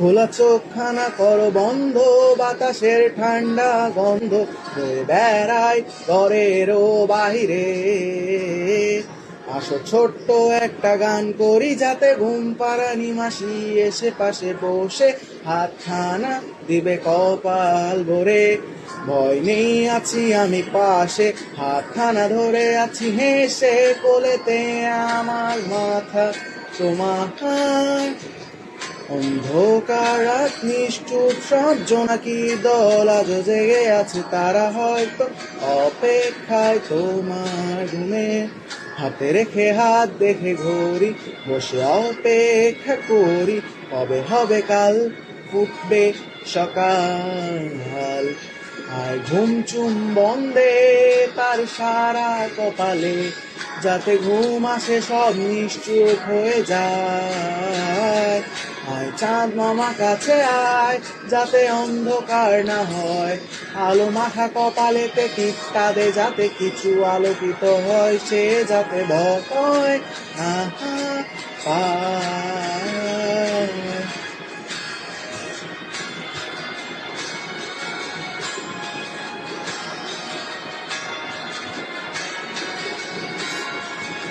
খোলা চোখখানা করো বন্ধ, বাতাসের ঠান্ডা গন্ধ বয়ে বেড়ায় ঘরেরও বাহিরে। আসো ছোট্ট একটা গান করি, যাতে ঘুম পাড়া নিমাসি এসে পাশে বসে হাতখানা দিবে কপাল ভরে। ভয় নেই, আছি আমি পাশে, হাতখানা ধরে আছি হেসে, কোলেতে আমার মাথা তোমার। অন্ধকার রাত নিষ্ঠুর, সব জোনাকি দল আজ জেগে আছে, তারা হয়তো অপেক্ষায় তোমার ঘুমে। হাতে রেখে হাত দেখে ঘড়ি, বসে অপেক্ষা করি, কবে হবে কাল, ফুটবে সকাল। আর ঘুম চুম বন্দে তার সারা কপালে, যাতে ঘুম আসে সব নিশ্চুপ হয়ে যায়। আয় চাঁদ মামা কাছে আয়, যাতে অন্ধকার না হয়, আলো মাখা কপালেতে টিপটা দে, যাতে কিছু আলোকিত হয়, সে যাতে ভয় না পায়।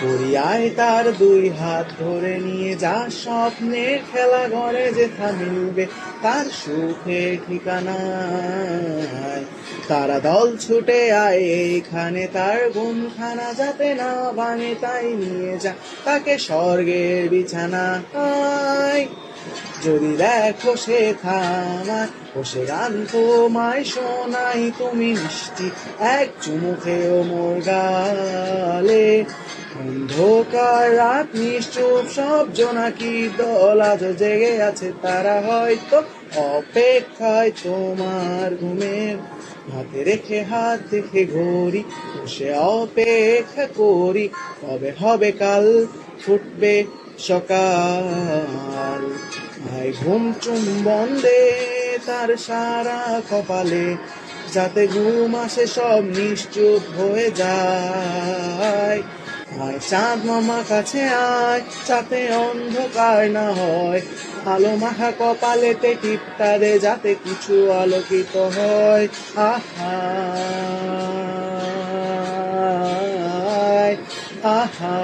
করিয়ায় তার দুই হাত ধরে নিয়ে যা, স্বপ্নের খেলা ঘরে যেথা মিলবে তার সুখের ঠিকানায়। তারা দল ছুটে আয় এইখানে, তার ঘুমখানা যাতে না ভাঙে, তাই নিয়ে যা তাকে স্বর্গের বিছানায়। যদি দেখো সে থামায় ও সে গান তোমায় শোনাই, তুমি মিষ্টি এক চুমু খেও মোর গালে। অন্ধকার রাত নিশ্চুপ, সব জোনাকি দল আজ জেগে আছে, তারা হয়তো অপেক্ষায় তোমার ঘুমের। হাতে রেখে হাত দেখে ঘড়ি, বসে অপেক্ষা করি, কবে হবে কাল, ফুটবে সকাল। আয় ঘুম চুম বন্দে তার সারা কপালে, যাতে ঘুম আসে সব নিশ্চুপ হয়ে যায়। আয় চাঁদ মামা কাছে আয়, যাতে অন্ধকার না হয়, আলো মাখা কপালেতে টিপটা দে, যাতে কিছু আলোকিত হয়। আহা আহা।